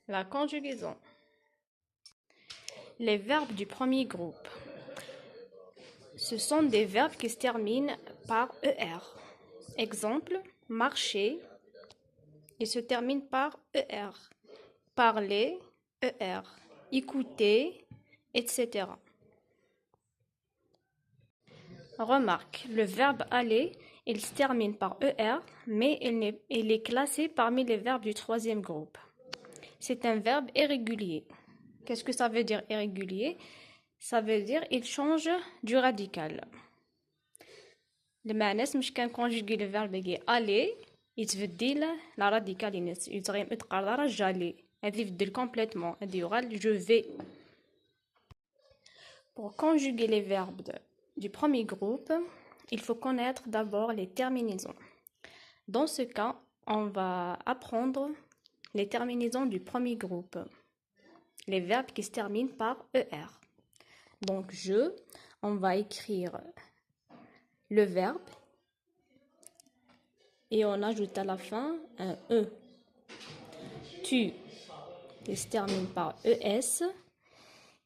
La conjugaison. Les verbes du premier groupe. Ce sont des verbes qui se terminent par ER. Exemple, marcher, il se termine par ER. Parler, ER. Écouter, etc. Remarque, le verbe aller, il se termine par ER, mais il est classé parmi les verbes du troisième groupe. C'est un verbe irrégulier. Qu'est-ce que ça veut dire irrégulier? Ça veut dire il change du radical. لما ناس مش كان conjuguer le verbe يجي aller يتبدل la radical يتغير متقررة جالي هذه يبدل complètement هذه يغال je vais. Pour conjuguer les verbes du premier groupe, il faut connaître d'abord les terminaisons. Dans ce cas, on va apprendre les terminaisons du premier groupe, les verbes qui se terminent par ER. Donc, on va écrire le verbe et on ajoute à la fin un E. Tu, il se termine par ES.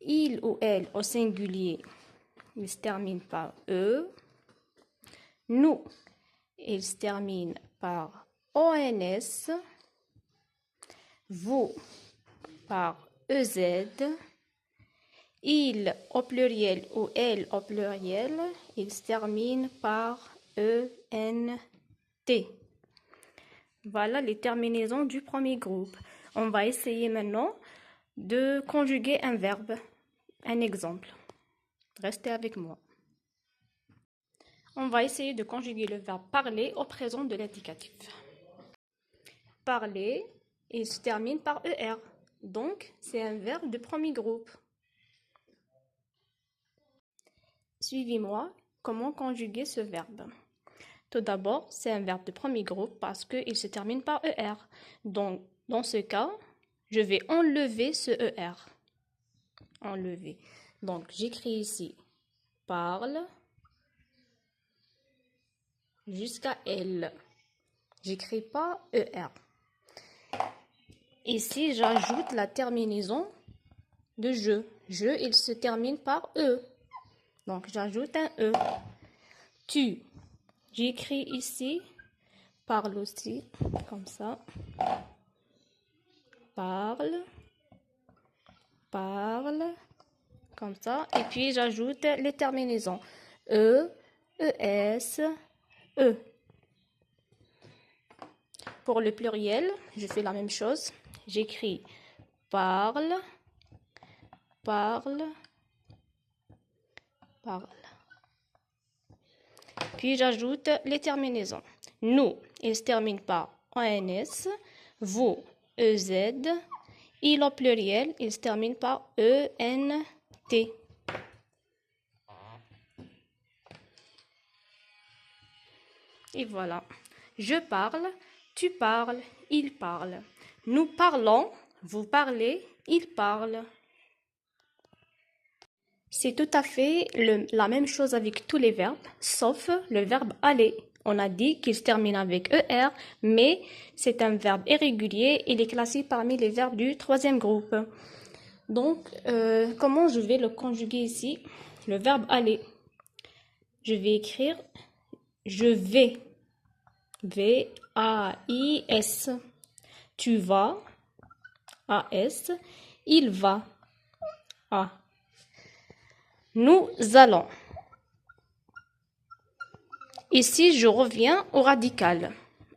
Il ou elle au singulier, il se termine par E. Nous, il se termine par ONS. Vous, par EZ. Il au pluriel ou elle au pluriel, il se termine par ENT. Voilà les terminaisons du premier groupe. On va essayer maintenant de conjuguer un verbe. Un exemple. Restez avec moi. On va essayer de conjuguer le verbe parler au présent de l'indicatif. Parler, il se termine par ER. Donc, c'est un verbe de premier groupe. Suivez-moi comment conjuguer ce verbe. Tout d'abord, c'est un verbe de premier groupe parce qu'il se termine par ER. Donc, dans ce cas, je vais enlever ce ER. Enlever. Donc, j'écris ici parle jusqu'à elle. J'écris pas ER. Ici, j'ajoute la terminaison de je. Je, il se termine par E. Donc, j'ajoute un E. Tu. J'écris ici, parle aussi, comme ça. Parle, parle, comme ça. Et puis, j'ajoute les terminaisons. E, ES, E. Pour le pluriel, je fais la même chose. J'écris parle, parle, parle. Puis j'ajoute les terminaisons. Nous, il se termine par ONS. Vous, EZ. Il au pluriel, il se termine par ENT. Et voilà. Je parle, tu parles, il parle. Nous parlons, vous parlez, il parle. C'est tout à fait la même chose avec tous les verbes, sauf le verbe aller. On a dit qu'il se termine avec ER, mais c'est un verbe irrégulier. Il est classé parmi les verbes du troisième groupe. Donc, comment je vais le conjuguer ici? Le verbe aller. Je vais écrire je vais. V-A-I-S. Tu vas. A-S. Il va. A. Nous allons. Ici, je reviens au radical.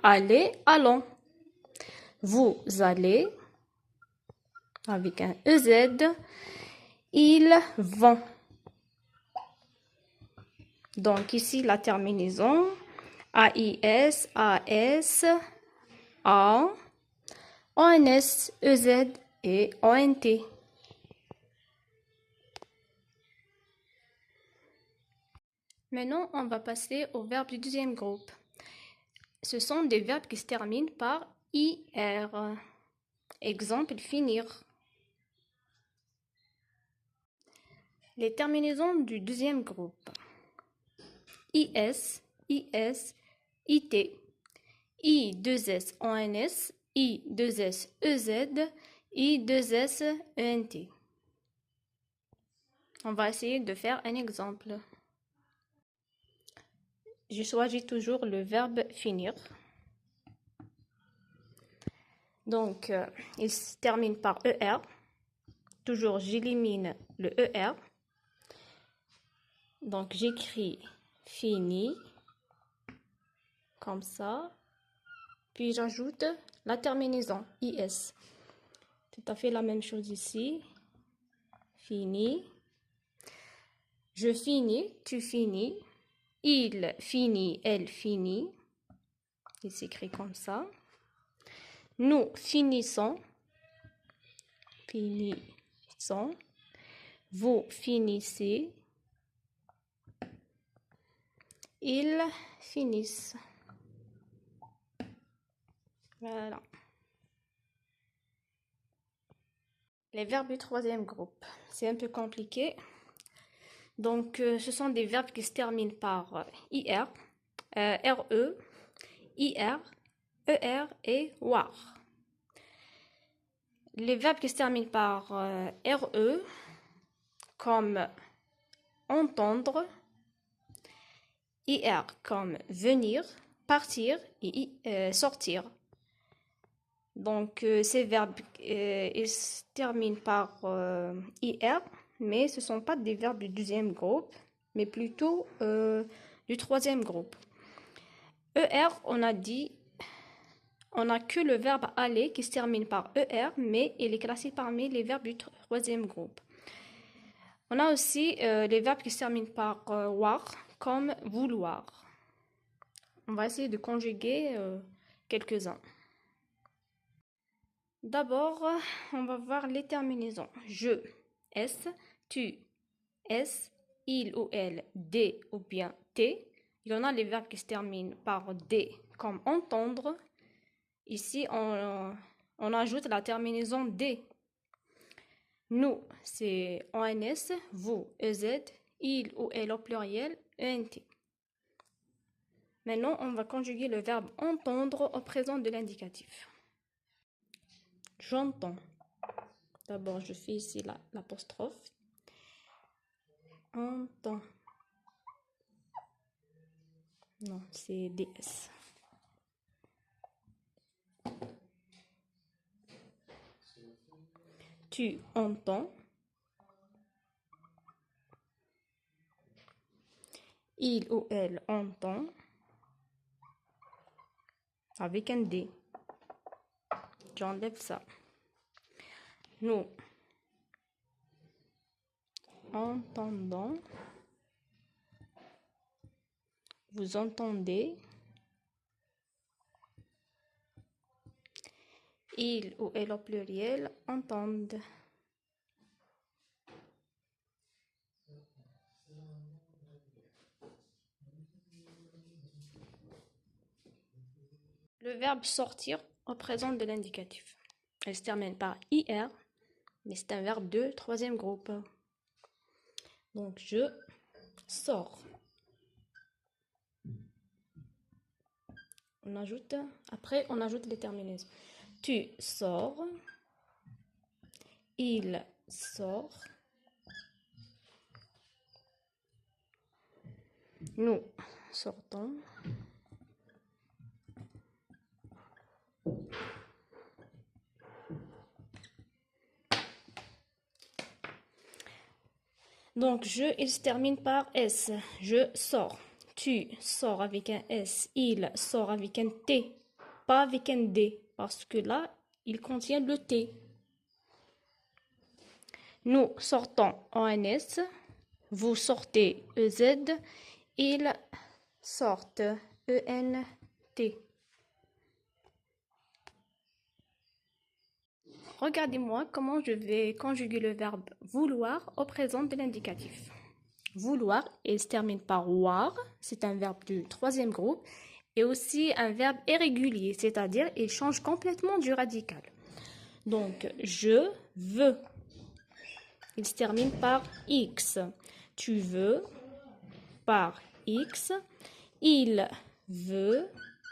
Allez, allons. Vous allez, avec un EZ. Ils vont. Donc, ici, la terminaison. A-I-S, A-S, A, O-N-S, E-Z et O-N-T. Maintenant, on va passer aux verbes du deuxième groupe. Ce sont des verbes qui se terminent par IR. Exemple, finir. Les terminaisons du deuxième groupe. IS, IS, IT, I2S, ONS, I2S, EZ I2SENT. On va essayer de faire un exemple. Je choisis toujours le verbe finir. Donc, il se termine par ER. Toujours, j'élimine le ER. Donc, j'écris fini, comme ça. Puis, j'ajoute la terminaison, IS. Tout à fait la même chose ici. Fini. Je finis, tu finis. Il finit, elle finit. Il s'écrit comme ça. Nous finissons. Finissons. Vous finissez. Ils finissent. Voilà. Les verbes du troisième groupe, c'est un peu compliqué. Donc, ce sont des verbes qui se terminent par IR, RE, IR, ER et WAR. Les verbes qui se terminent par RE, comme entendre, IR comme venir, partir et sortir. Donc, ces verbes, ils se terminent par IR, mais ce ne sont pas des verbes du deuxième groupe, mais plutôt du troisième groupe. ER, on a dit, on n'a que le verbe aller qui se termine par ER, mais il est classé parmi les verbes du troisième groupe. On a aussi les verbes qui se terminent par war, comme vouloir. On va essayer de conjuguer quelques-uns. D'abord, on va voir les terminaisons. Je, S, tu, S, il ou elle, D ou bien T. Il y en a les verbes qui se terminent par D, comme entendre. Ici, on ajoute la terminaison D. Nous, c'est ONS, vous, EZ, il ou elle au pluriel, ENT. Maintenant, on va conjuguer le verbe entendre au présent de l'indicatif. J'entends. D'abord, je fais ici l'apostrophe. Entends. Non, c'est DS. Tu entends. Il ou elle entend. Avec un D. J'enlève ça. Nous entendons. Vous entendez. Il ou elle au pluriel entendent. Le verbe sortir au présent de l'indicatif. Elle se termine par IR, mais c'est un verbe de troisième groupe. Donc, je sors. Après, on ajoute les terminaisons. Tu sors. Il sort. Nous sortons. Donc, il se termine par S. Je sors. Tu sors avec un S. Il sort avec un T. Pas avec un D. Parce que là, il contient le T. Nous sortons en S. Vous sortez EZ. Ils sortent ENT. Regardez-moi comment je vais conjuguer le verbe vouloir au présent de l'indicatif. Vouloir, il se termine par war, c'est un verbe du troisième groupe, et aussi un verbe irrégulier, c'est-à-dire il change complètement du radical. Donc, je veux, il se termine par X. Tu veux, par X. Il veut,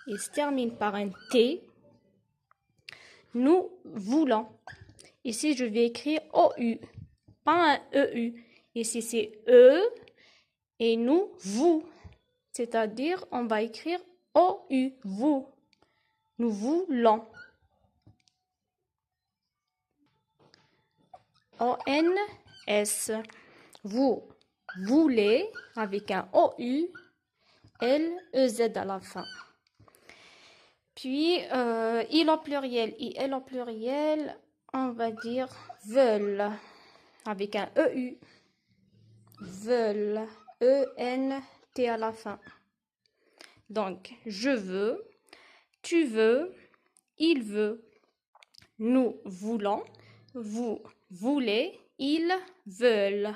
il se termine par un T. Nous voulons. Ici, je vais écrire OU, pas un EU. Ici, c'est E et nous, vous. C'est-à-dire, on va écrire OU, vous. Nous voulons. ONS. Vous voulez avec un OU, LEZ à la fin. Puis, il au pluriel et elle au pluriel, on va dire veulent avec un EU. Veulent. ENT à la fin. Donc, je veux, tu veux, il veut, nous voulons, vous voulez, ils veulent.